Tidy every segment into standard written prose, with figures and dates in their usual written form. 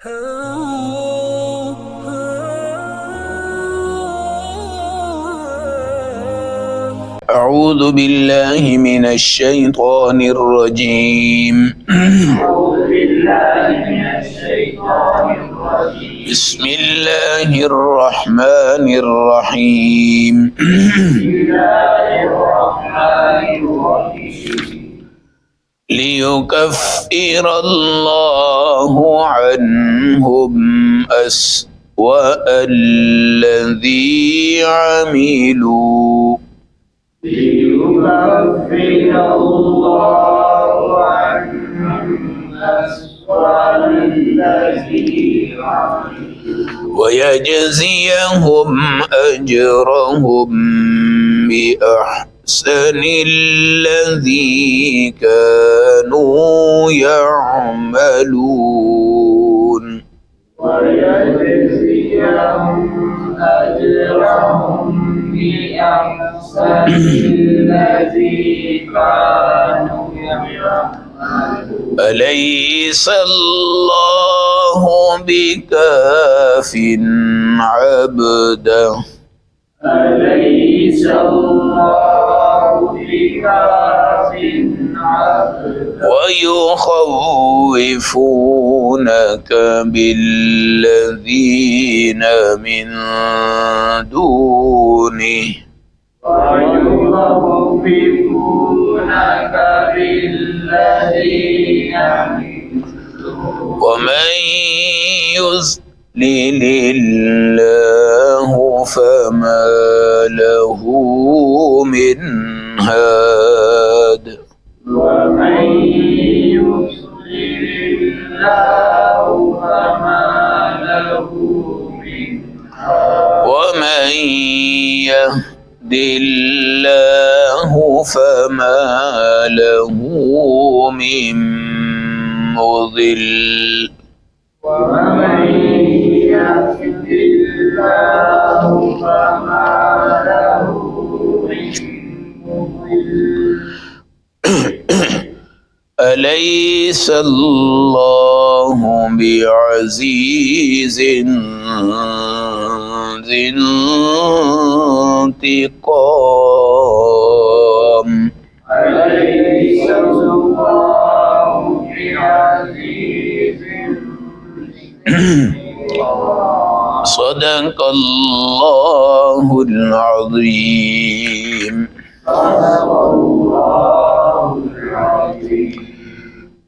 أعوذ بالله من الشيطان الرجيم بسم الله الرحمن الرحيم ليكفر الله عنهم أسوأ الذي عملوا ويجزيهم أجرهم بأحسن الذي كانوا يعملون أليس الله بكاف عبده ويخوفونك بالذين من دونه ومن يضلل الله فما له من هاد ومن يهد الله فما له من مضل أليس الله بعزيز ذي انتقام صدق الله العظيم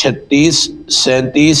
36, 37,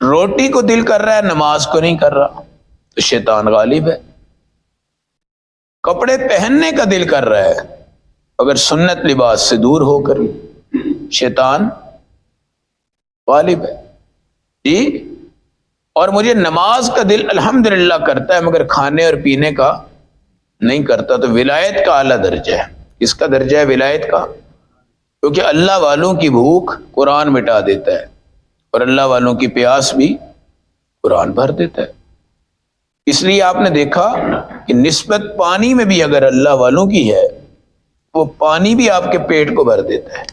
روٹی کو دل کر رہا ہے، نماز کو نہیں کر رہا، تو شیطان غالب ہے۔ کپڑے پہننے کا دل کر رہا ہے، اگر سنت لباس سے دور ہو کر شیطان غالب ہے جی۔ اور مجھے نماز کا دل الحمدللہ کرتا ہے مگر کھانے اور پینے کا نہیں کرتا، تو ولایت کا اعلیٰ درجہ ہے۔ کس کا درجہ ہے ولایت کا؟ کیونکہ اللہ والوں کی بھوک قرآن مٹا دیتا ہے، اور اللہ والوں کی پیاس بھی قرآن بھر دیتا ہے۔ اس لیے آپ نے دیکھا کہ نسبت پانی میں بھی اگر اللہ والوں کی ہے، وہ پانی بھی آپ کے پیٹ کو بھر دیتا ہے۔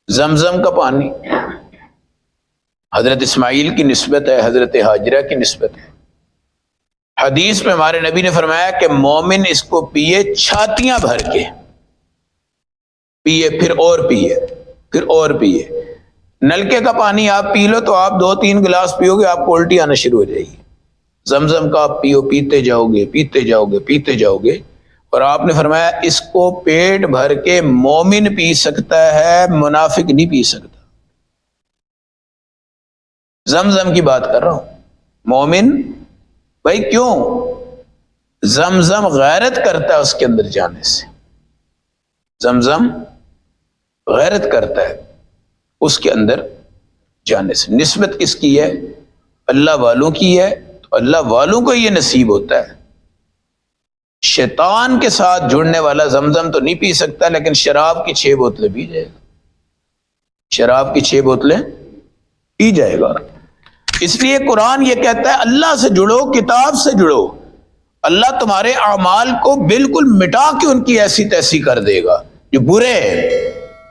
زمزم کا پانی حضرت اسماعیل کی نسبت ہے، حضرت ہاجرہ کی نسبت ہے۔ حدیث میں ہمارے نبی نے فرمایا کہ مومن اس کو پیے چھاتیاں بھر کے، پیے پھر اور پیے پھر اور پیے۔ نلکے کا پانی آپ پی لو تو آپ 2-3 گلاس پیو گے، آپ کو الٹی آنا شروع ہو جائے گی۔ زمزم کا آپ پیو، پیتے جاؤ گے پیتے جاؤ گے پیتے جاؤ گے، اور آپ نے فرمایا اس کو پیٹ بھر کے مومن پی سکتا ہے، منافق نہیں پی سکتا۔ زمزم کی بات کر رہا ہوں، مومن بھائی کیوں؟ زمزم غیرت کرتا ہے اس کے اندر جانے سے، زمزم غیرت کرتا ہے اس کے اندر جانے سے۔ نسبت کس کی ہے؟ اللہ والوں کی ہے، تو اللہ والوں کو یہ نصیب ہوتا ہے۔ شیطان کے ساتھ جڑنے والا زمزم تو نہیں پی سکتا، لیکن شراب کی 6 بوتلیں پی جائے گا، شراب کی 6 بوتلیں پی جائے گا۔ اس لیے قرآن یہ کہتا ہے اللہ سے جڑو، کتاب سے جڑو، اللہ تمہارے اعمال کو بالکل مٹا کے ان کی ایسی تیسی کر دے گا جو برے ہیں،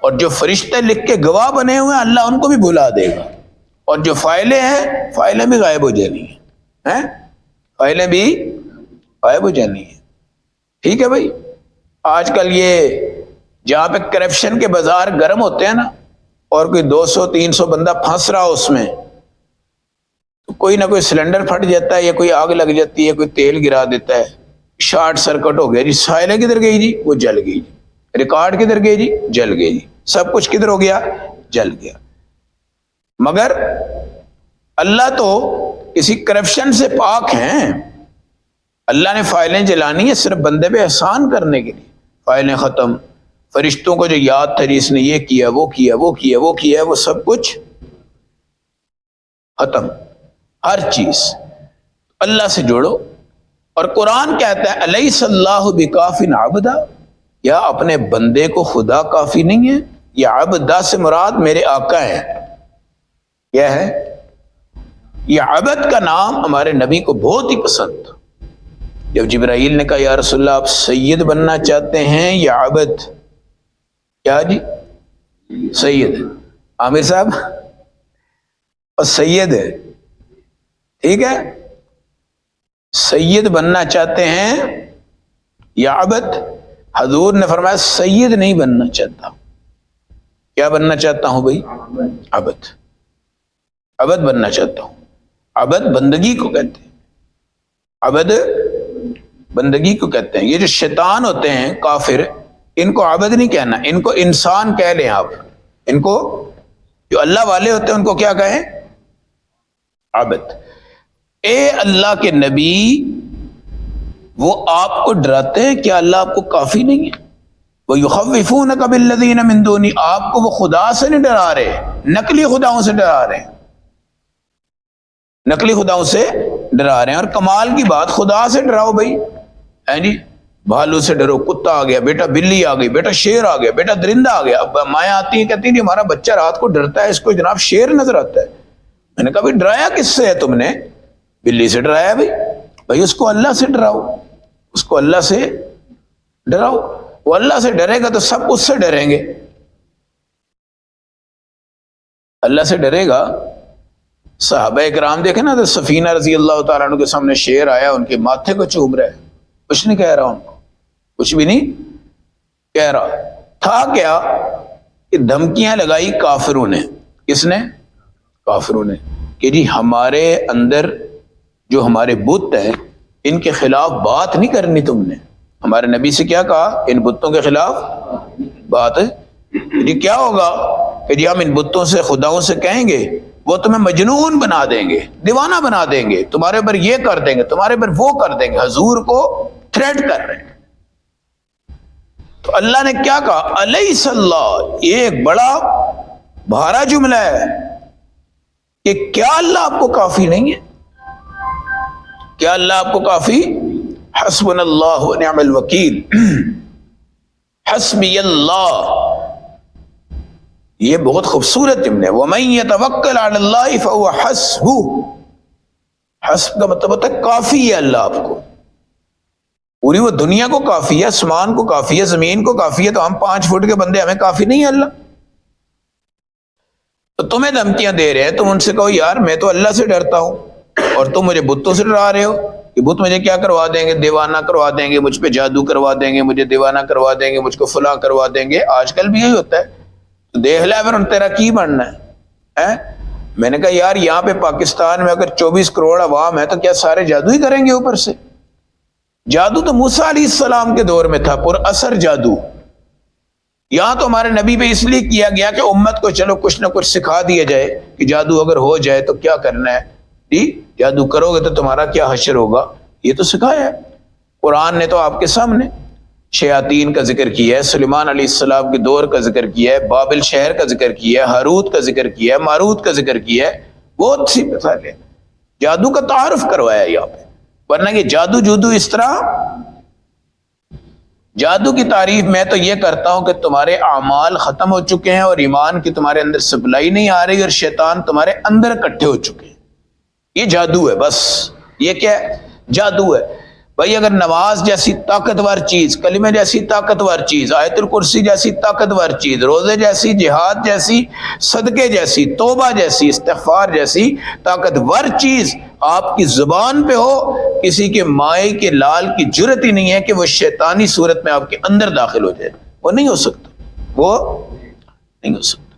اور جو فرشتے لکھ کے گواہ بنے ہوئے ہیں اللہ ان کو بھی بھلا دے گا، اور جو فائلیں ہیں فائلیں بھی غائب ہو جانی ہیں، فائلیں بھی غائب ہو جانی ہیں۔ ٹھیک ہے بھائی، آج کل یہ جہاں پہ کرپشن کے بازار گرم ہوتے ہیں نا، اور کوئی 200-300 بندہ پھنس رہا اس میں، تو کوئی نہ کوئی سلنڈر پھٹ جاتا ہے یا کوئی آگ لگ جاتی ہے، کوئی تیل گرا دیتا ہے، شارٹ سرکٹ ہو گیا جی، فائلیں کدھر گئی جی؟ وہ جل گئی جی۔ ریکارڈ کدھر گئے جی؟ جل گئے جی۔ سب کچھ کدھر ہو گیا؟ جل گیا۔ مگر اللہ تو کسی کرپشن سے پاک ہیں، اللہ نے فائلیں جلانی ہے صرف بندے پہ احسان کرنے کے لیے۔ فائلیں ختم، فرشتوں کو جو یاد تھا جس نے یہ کیا وہ کیا وہ کیا وہ کیا، وہ سب کچھ ختم، ہر چیز۔ اللہ سے جوڑو، اور قرآن کہتا ہے الیس اللہ بکاف عبدا، یا اپنے بندے کو خدا کافی نہیں ہے؟ یہ عبدہ سے مراد میرے آقا ہیں۔ کیا ہے؟ یہ عبد کا نام ہمارے نبی کو بہت ہی پسند تھا۔ جب جبرائیل نے کہا یا رسول اللہ آپ سید بننا چاہتے ہیں یا عبد؟ کیا جی؟ سید۔ عامر صاحب اور سید ہے، ٹھیک ہے، سید بننا چاہتے ہیں یا عبد؟ حضور نے فرمایا سید نہیں بننا چاہتا، کیا بننا چاہتا ہوں بھائی؟ عبد، عبد بننا چاہتا ہوں۔ عبد بندگی کو کہتے ہیں، عبد بندگی کو کہتے ہیں۔ یہ جو شیطان ہوتے ہیں کافر، ان کو عبد نہیں کہنا، ان کو انسان کہہ لیں آپ۔ ان کو جو اللہ والے ہوتے ہیں ان کو کیا کہیں؟ عبد۔ اے اللہ کے نبی، وہ آپ کو ڈراتے ہیں، کیا اللہ آپ کو کافی نہیں ہے؟ وَيُخَوِّفُونَكَ بِالَّذِينَ مِن دُونِهِ، آپ کو وہ خدا سے نہیں ڈرا رہے، نقلی خداؤں سے ڈرا رہے ہیں، نقلی خداؤں سے ڈرا رہے ہیں۔ اور کمال کی بات، خدا سے ڈراؤ بھائی، جی بھالو سے ڈرو، کتا آ گیا بیٹا، بلی آ گئی بیٹا، شیر آ گیا بیٹا، درندہ آ گیا۔ اب مائیں آتی ہیں کہتی ہیں جی ہمارا بچہ رات کو ڈرتا ہے، اس کو جناب شیر نظر آتا ہے۔ میں نے کہا بھائی ڈرایا کس سے ہے تم نے؟ بلی سے ڈرایا بھائی اس کو اللہ سے ڈراؤ، اس کو اللہ سے ڈراؤ، وہ اللہ سے ڈرے گا تو سب اس سے ڈریں گے۔ اللہ سے ڈرے گا۔ صحابہ اکرام دیکھیں نا، تو سفینہ رضی اللہ تعالیٰ عنہ کے سامنے شیر آیا، ان کے ماتھے کو چوم رہا ہے، کچھ نہیں کہہ رہا ان کو، کچھ بھی نہیں کہہ رہا تھا۔ کیا کہ دھمکیاں لگائی کافروں نے۔ کس نے؟ کافروں نے، کہ جی ہمارے اندر جو ہمارے بت ہیں ان کے خلاف بات نہیں کرنی تم نے۔ ہمارے نبی سے کیا کہا؟ ان بتوں کے خلاف بات ہے۔ جی کیا ہوگا کہ جی ہم ان بتوں سے، خداؤں سے کہیں گے وہ تمہیں مجنون بنا دیں گے، دیوانہ بنا دیں گے، تمہارے اوپر یہ کر دیں گے، تمہارے اوپر وہ کر دیں گے، حضور کو تھریٹ کر رہے ہیں۔ تو اللہ نے کیا کہا؟ الیس اللہ، یہ ایک بڑا بھارا جملہ ہے کہ کیا اللہ آپ کو کافی نہیں ہے؟ کیا اللہ آپ کو کافی؟ حسبنا اللہ و نعم الوکیل، حسبی اللہ، یہ بہت خوبصورت جملہ ہے۔ وَمَن يَتَوَكَّلْ عَلَى اللَّهِ فَهُوَ حَسْبُهُ، حسب کا مطلب ہوتا ہے کافی ہے اللہ آپ کو، پوری وہ دنیا کو کافی ہے، آسمان کو کافی ہے، زمین کو کافی ہے، تو ہم 5 فٹ کے بندے، ہمیں کافی نہیں ہے اللہ؟ تو تمہیں دھمکیاں دے رہے ہیں، تم ان سے کہو یار میں تو اللہ سے ڈرتا ہوں اور تم مجھے بتوں سے ڈرا رہے ہو کہ بت مجھے کیا کروا دیں گے؟ دیوانہ کروا دیں گے، مجھ پہ جادو کروا دیں گے، مجھے دیوانہ کروا دیں گے، مجھ کو فلاں کروا دیں گے۔ آج کل بھی یہی ہوتا ہے، تو دیکھ لے پھر تیرا کی بننا ہے۔ میں نے کہا یار یہاں پہ پاکستان میں اگر 24 کروڑ عوام ہے تو کیا سارے جادو ہی کریں گے اوپر سے؟ جادو تو موسیٰ علیہ السلام کے دور میں تھا، پر اثر جادو۔ یہاں تو ہمارے نبی پہ اس لیے کیا گیا کہ امت کو چلو کچھ نہ کچھ سکھا دیا جائے کہ جادو اگر ہو جائے تو کیا کرنا ہے، جی جادو کرو گے تو تمہارا کیا حشر ہوگا، یہ تو سکھایا ہے قرآن نے۔ تو آپ کے سامنے شیاطین کا ذکر کیا ہے، سلیمان علیہ السلام کے دور کا ذکر کیا ہے، بابل شہر کا ذکر کیا ہے، ہاروت کا ذکر کیا ہے، ماروت کا ذکر کیا ہے، بہت سی مثالیں۔ جادو کا تعارف کروایا یہاں پہ، ورنہ کہ جادو جودو اس طرح۔ جادو کی تعریف میں تو یہ کرتا ہوں کہ تمہارے اعمال ختم ہو چکے ہیں اور ایمان کی تمہارے اندر سپلائی نہیں آ رہی اور شیطان تمہارے اندر اکٹھے ہو چکے ہیں، یہ جادو ہے بس۔ یہ کیا ہے؟ جادو ہے بھائی۔ اگر نماز جیسی طاقتور چیز، کلمہ جیسی طاقتور چیز، آیت الکرسی جیسی طاقتور چیز، روزے جیسی، جہاد جیسی، صدقے جیسی، توبہ جیسی، استغفار جیسی طاقتور چیز آپ کی زبان پہ ہو، کسی کے مائع کے لال کی جرت ہی نہیں ہے کہ وہ شیطانی صورت میں آپ کے اندر داخل ہو جائے، وہ نہیں ہو سکتا، وہ نہیں ہو سکتا۔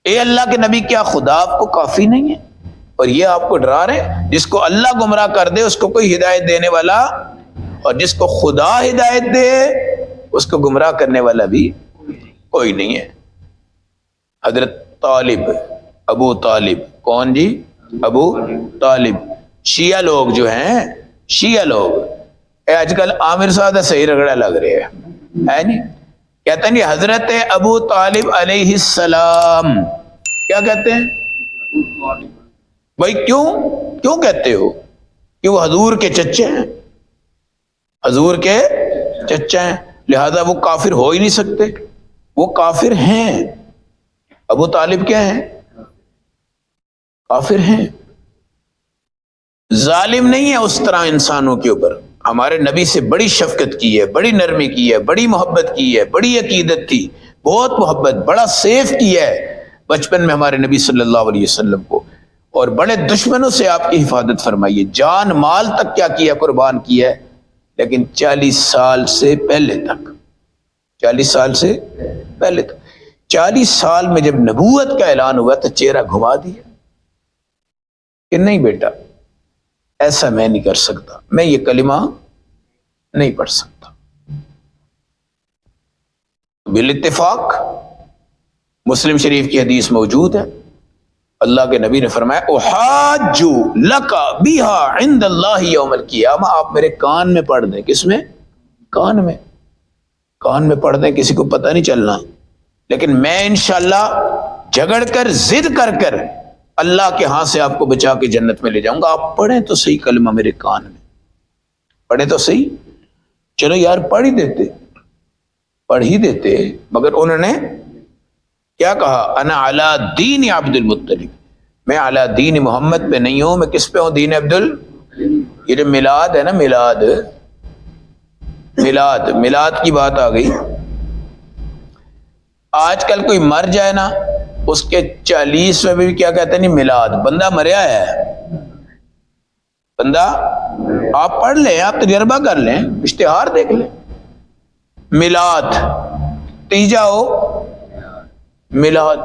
اے اللہ کے نبی، کیا خدا آپ کو کافی نہیں ہے؟ اور یہ آپ کو ڈرا رہے ہیں، جس کو اللہ گمراہ کر دے اس کو کوئی ہدایت دینے والا، اور جس کو خدا ہدایت دے اس کو گمراہ کرنے والا بھی کوئی نہیں ہے۔ حضرت طالب، ابو طالب، کون جی؟ ابو طالب۔ شیعہ لوگ جو ہیں، شیعہ لوگ آج کل عامر صاحب صحیح رگڑا لگ رہے ہیں، ہے نہیں؟ کہتے ہیں جی حضرت ابو طالب علیہ السلام، کیا کہتے ہیں بھائی؟ کیوں کہتے ہو کہ وہ حضور کے چچے ہیں، حضور کے چچا ہیں، لہذا وہ کافر ہو ہی نہیں سکتے؟ وہ کافر ہیں، ابو طالب کیا ہیں؟ کافر ہیں۔ ظالم نہیں ہے اس طرح انسانوں کے اوپر، ہمارے نبی سے بڑی شفقت کی ہے، بڑی نرمی کی ہے، بڑی محبت کی ہے، بڑی عقیدت تھی، بہت محبت، بڑا سیف کیا ہے بچپن میں ہمارے نبی صلی اللہ علیہ وسلم کو، اور بڑے دشمنوں سے آپ کی حفاظت فرمائیے، جان مال تک کیا کیا؟ قربان کیا ہے۔ لیکن 40 سال سے پہلے تک، 40 سال سے پہلے تک، 40 سال میں جب نبوت کا اعلان ہوا تو چہرہ گھما دیا کہ نہیں بیٹا ایسا میں نہیں کر سکتا، میں یہ کلمہ نہیں پڑھ سکتا۔ بالاتفاق مسلم شریف کی حدیث موجود ہے، اللہ کے نبی نے فرمایا احاج لک بہا عند اللہ یوم القیامہ، آپ میرے کان میں پڑھ دیں۔ کس میں؟ کان میں، کان میں پڑھ دیں، کسی کو پتہ نہیں چلنا، لیکن میں انشاءاللہ جھگڑ کر ضد کر اللہ کے ہاں سے آپ کو بچا کے جنت میں لے جاؤں گا۔ آپ پڑھیں تو صحیح کلمہ میرے کان میں، پڑھیں تو صحیح۔ چلو یار پڑھ ہی دیتے، مگر انہوں نے کیا کہا؟ انا علی دین عبد المطلب، میں علی دین محمد پہ نہیں ہوں، میں کس پہ ہوں؟ دین یہ جو میلاد ہے نا، میلاد کی بات آ گئی۔ آج کل کوئی مر جائے نا، اس کے 40 میں بھی کیا کہتے ہیں نہیں میلاد، بندہ مریا ہے، بندہ، آپ پڑھ لیں، آپ تجربہ کر لیں، اشتہار دیکھ لیں، میلاد تیجا ہو، میلاد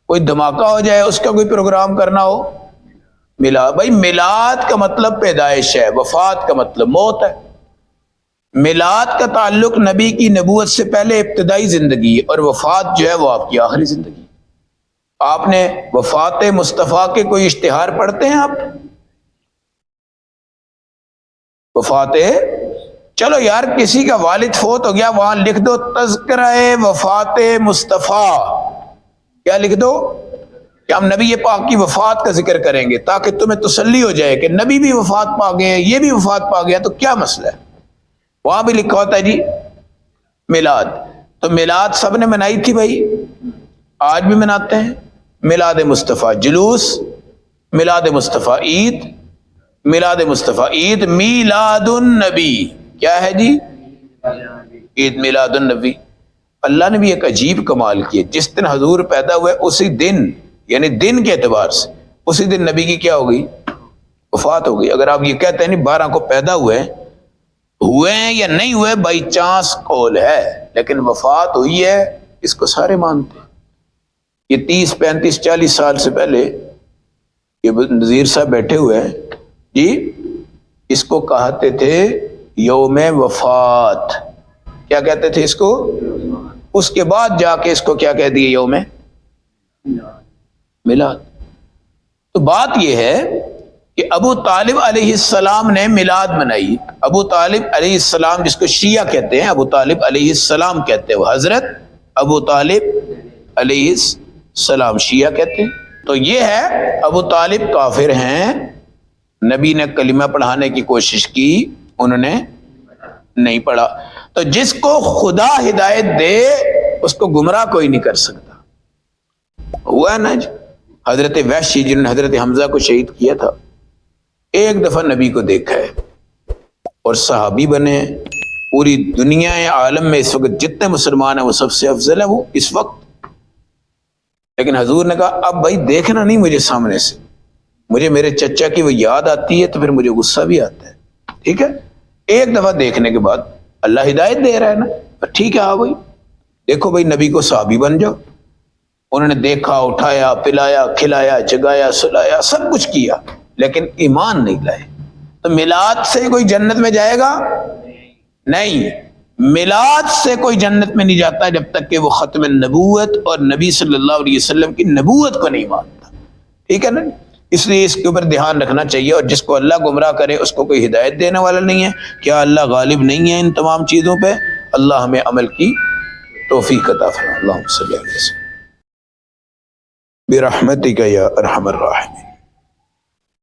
کوئی دھماکہ ہو جائے، اس کا کوئی پروگرام کرنا ہو، میلاد۔ بھائی میلاد کا مطلب پیدائش ہے، وفات کا مطلب موت ہے۔ میلاد کا تعلق نبی کی نبوت سے پہلے ابتدائی زندگی، اور وفات جو ہے وہ آپ کی آخری زندگی۔ آپ نے وفات مصطفیٰ کے کوئی اشتہار پڑھتے ہیں آپ؟ وفات، چلو یار کسی کا والد فوت ہو گیا، وہاں لکھ دو تذکرہ وفات مصطفیٰ. کیا لکھ دو؟ کہ ہم نبی پاک کی وفات کا ذکر کریں گے تاکہ تمہیں تسلی ہو جائے کہ نبی بھی وفات پا گئے، یہ بھی وفات پا گیا، تو کیا مسئلہ ہے؟ وہاں بھی لکھا ہوتا ہے جی میلاد. تو میلاد سب نے منائی تھی بھائی، آج بھی مناتے ہیں. میلاد مصطفیٰ، جلوس میلاد مصطفیٰ، عید میلاد مصطفیٰ، عید میلاد النبی. کیا ہے جی؟ عید میلاد النبی. اللہ نے بھی ایک عجیب کمال کی ہے، جس دن حضور پیدا ہوئے اسی دن، یعنی دن کے اعتبار سے اسی دن نبی کی کیا ہو گئی؟ وفات ہو گئی. اگر آپ یہ کہتے ہیں نہیں 12 کو پیدا ہوئے ہیں یا نہیں ہوئے، بائی چانس قول ہے، لیکن وفات ہوئی ہے، اس کو سارے مانتے ہیں. یہ 30 35 40 سال سے پہلے یہ نذیر صاحب بیٹھے ہوئے ہیں جی، اس کو کہتے تھے یوم وفات. کیا کہتے تھے اس کو؟ اس کے بعد جا کے اس کو کیا کہہ دیے؟ یوم میلاد. تو بات یہ ہے کہ ابو طالب علیہ السلام نے میلاد منائی. ابو طالب علیہ السلام، جس کو شیعہ کہتے ہیں، ابو طالب علیہ السلام کہتے ہیں، وہ حضرت ابو طالب علیہ السلام شیعہ کہتے ہیں. تو یہ ہے ابو طالب کافر ہیں، نبی نے کلمہ پڑھانے کی کوشش کی، انہوں نے نہیں پڑھا. تو جس کو خدا ہدایت دے اس کو گمراہ کوئی نہیں کر سکتا. ہوا نا جی حضرت وحشی جنہوں نے حضرت حمزہ کو شہید کیا تھا، ایک دفعہ نبی کو دیکھا ہے اور صحابی بنے. پوری دنیا عالم میں اس وقت جتنے مسلمان ہیں وہ سب سے افضل ہے وہ اس وقت. لیکن حضور نے کہا اب بھائی دیکھنا نہیں مجھے سامنے سے، مجھے میرے چچا کی وہ یاد آتی ہے تو پھر مجھے غصہ بھی آتا ہے. ٹھیک ہے، ایک دفعہ دیکھنے کے بعد اللہ ہدایت دے رہا ہے نا، ٹھیک ہے. ہاں بھائی دیکھو بھائی نبی کو صحابی بن جاؤ. انہوں نے دیکھا، اٹھایا، پلایا، کھلایا، جگایا، سلایا، سب کچھ کیا، لیکن ایمان نہیں لائے. تو میلاد سے کوئی جنت میں جائے گا؟ نہیں. میلاد سے کوئی جنت میں نہیں جاتا جب تک کہ وہ ختم نبوت اور نبی صلی اللہ علیہ وسلم کی نبوت کو نہیں مانتا. ٹھیک ہے نا؟ اس لیے اس کے اوپر دھیان رکھنا چاہیے. اور جس کو اللہ گمراہ کرے اس کو کوئی ہدایت دینے والا نہیں ہے. کیا اللہ غالب نہیں ہے ان تمام چیزوں پہ؟ اللہ ہمیں عمل کی توفیق عطا فرمائے. اللہم صلی اللہ علیہ وسلم برحمتک یا ارحم الراحمین.